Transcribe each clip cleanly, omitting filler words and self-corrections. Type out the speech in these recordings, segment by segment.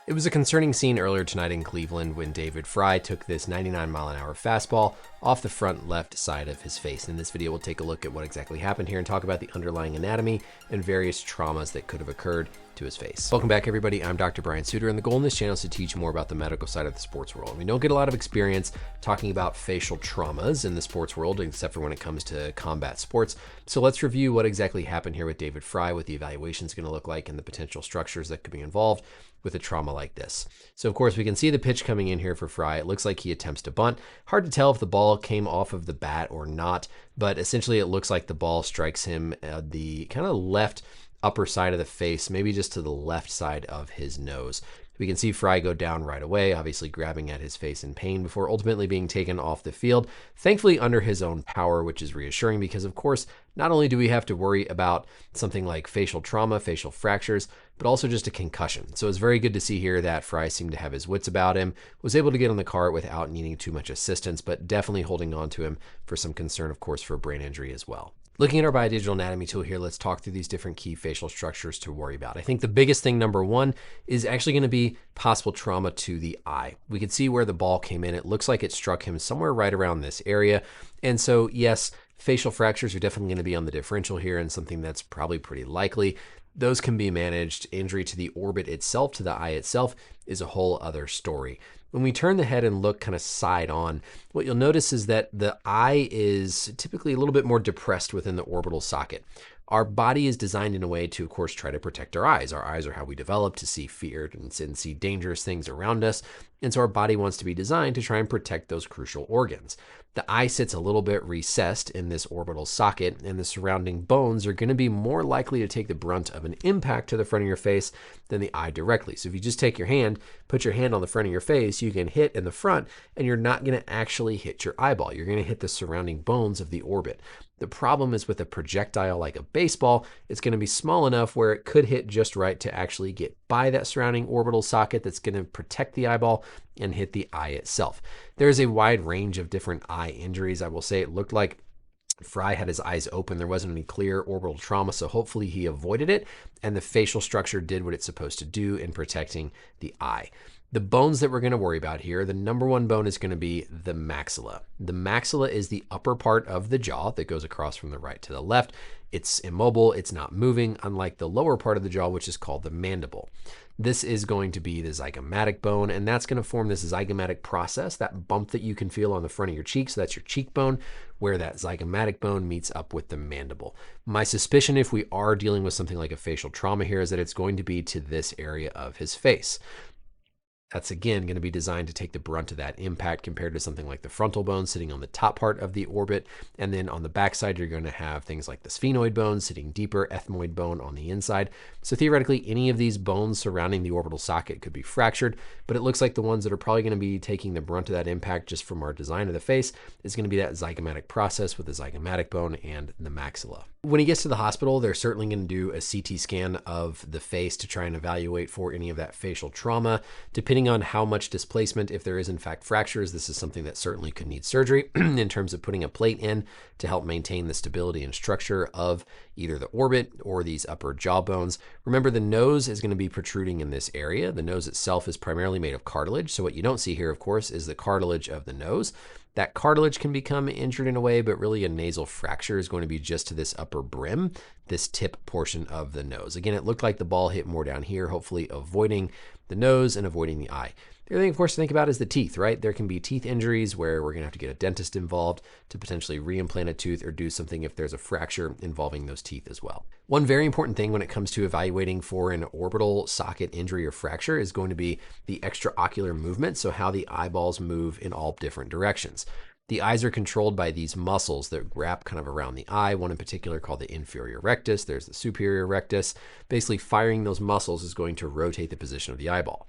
It was a concerning scene earlier tonight in Cleveland when David Fry took this 99-mile-an-hour fastball off the front left side of his face. In this video, we'll take a look at what exactly happened here and talk about the underlying anatomy and various traumas that could have occurred to his face. Welcome back, everybody. I'm Dr. Brian Sutterer, and the goal in this channel is to teach more about the medical side of the sports world. We don't get a lot of experience talking about facial traumas in the sports world, except for when it comes to combat sports. So let's review what exactly happened here with David Fry, what the evaluation is going to look like, and the potential structures that could be involved with a trauma like this. So of course we can see the pitch coming in here for Fry. It looks like he attempts to bunt. Hard to tell if the ball came off of the bat or not, but essentially it looks like the ball strikes him the kind of left upper side of the face, maybe just to the left side of his nose. We can see Fry go down right away, obviously grabbing at his face in pain before ultimately being taken off the field, thankfully under his own power, which is reassuring because, of course, not only do we have to worry about something like facial trauma, facial fractures, but also just a concussion. So it's very good to see here that Fry seemed to have his wits about him, was able to get on the cart without needing too much assistance, but definitely holding on to him for some concern, of course, for brain injury as well. Looking at our biodigital anatomy tool here, let's talk through these different key facial structures to worry about. I think the biggest thing, number one, is actually going to be possible trauma to the eye. We can see where the ball came in. It looks like it struck him somewhere right around this area. And so, yes, facial fractures are definitely going to be on the differential here and something that's probably pretty likely. Those can be managed. Injury to the orbit itself, to the eye itself, is a whole other story. When we turn the head and look kind of side on, what you'll notice is that the eye is typically a little bit more depressed within the orbital socket. Our body is designed in a way to, of course, try to protect our eyes. Our eyes are how we develop to see fear and see dangerous things around us. And so our body wants to be designed to try and protect those crucial organs. The eye sits a little bit recessed in this orbital socket, and the surrounding bones are going to be more likely to take the brunt of an impact to the front of your face than the eye directly. So if you just take your hand, put your hand on the front of your face, you can hit in the front, and you're not going to actually hit your eyeball. You're going to hit the surrounding bones of the orbit. The problem is with a projectile like a baseball, it's going to be small enough where it could hit just right to actually get by that surrounding orbital socket that's going to protect the eyeball and hit the eye itself. There's a wide range of different eye injuries. I will say it looked like Fry had his eyes open. There wasn't any clear orbital trauma, so hopefully he avoided it, and the facial structure did what it's supposed to do in protecting the eye. The bones that we're going to worry about here, the number one bone is going to be the maxilla. The maxilla is the upper part of the jaw that goes across from the right to the left. It's immobile, it's not moving, unlike the lower part of the jaw, which is called the mandible. This is going to be the zygomatic bone, and that's going to form this zygomatic process, that bump that you can feel on the front of your cheek. So that's your cheekbone, where that zygomatic bone meets up with the mandible. My suspicion, if we are dealing with something like a facial trauma here, is that it's going to be to this area of his face. That's again going to be designed to take the brunt of that impact compared to something like the frontal bone sitting on the top part of the orbit. And then on the backside, you're going to have things like the sphenoid bone sitting deeper, ethmoid bone on the inside. So theoretically, any of these bones surrounding the orbital socket could be fractured, but it looks like the ones that are probably going to be taking the brunt of that impact just from our design of the face is going to be that zygomatic process with the zygomatic bone and the maxilla. When he gets to the hospital, they're certainly going to do a CT scan of the face to try and evaluate for any of that facial trauma. Depending on how much displacement, if there is in fact fractures, this is something that certainly could need surgery in terms of putting a plate in to help maintain the stability and structure of either the orbit or these upper jaw bones. Remember, the nose is going to be protruding in this area. The nose itself is primarily made of cartilage. So what you don't see here, of course, is the cartilage of the nose. That cartilage can become injured in a way, but really a nasal fracture is going to be just to this upper brim, this tip portion of the nose. Again, it looked like the ball hit more down here, hopefully avoiding the nose and avoiding the eye. The other thing, of course, to think about is the teeth, right? There can be teeth injuries where we're going to have to get a dentist involved to potentially reimplant a tooth or do something if there's a fracture involving those teeth as well. One very important thing when it comes to evaluating for an orbital socket injury or fracture is going to be the extraocular movement, so how the eyeballs move in all different directions. The eyes are controlled by these muscles that wrap kind of around the eye, one in particular called the inferior rectus. There's the superior rectus. Basically, firing those muscles is going to rotate the position of the eyeball.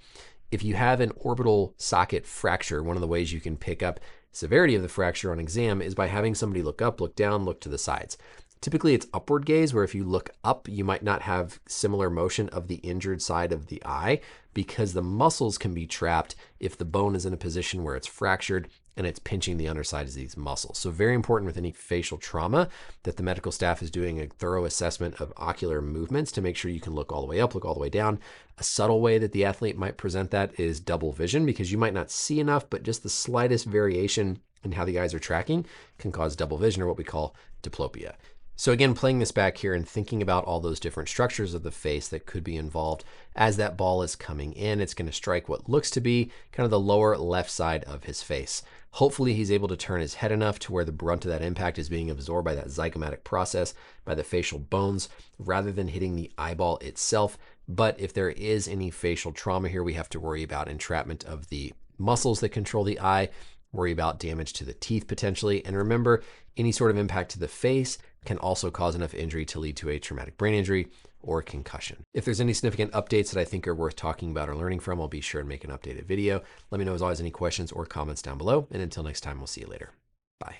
If you have an orbital socket fracture, one of the ways you can pick up severity of the fracture on exam is by having somebody look up, look down, look to the sides. Typically it's upward gaze, where if you look up, you might not have similar motion of the injured side of the eye because the muscles can be trapped if the bone is in a position where it's fractured and it's pinching the underside of these muscles. So very important with any facial trauma that the medical staff is doing a thorough assessment of ocular movements to make sure you can look all the way up, look all the way down. A subtle way that the athlete might present that is double vision, because you might not see enough, but just the slightest variation in how the eyes are tracking can cause double vision, or what we call diplopia. So again, playing this back here and thinking about all those different structures of the face that could be involved as that ball is coming in, it's going to strike what looks to be kind of the lower left side of his face. Hopefully he's able to turn his head enough to where the brunt of that impact is being absorbed by that zygomatic process, by the facial bones, rather than hitting the eyeball itself. But if there is any facial trauma here, we have to worry about entrapment of the muscles that control the eye, worry about damage to the teeth potentially. And remember, any sort of impact to the face can also cause enough injury to lead to a traumatic brain injury or concussion. If there's any significant updates that I think are worth talking about or learning from, I'll be sure and make an updated video. Let me know as always any questions or comments down below. And until next time, we'll see you later. Bye.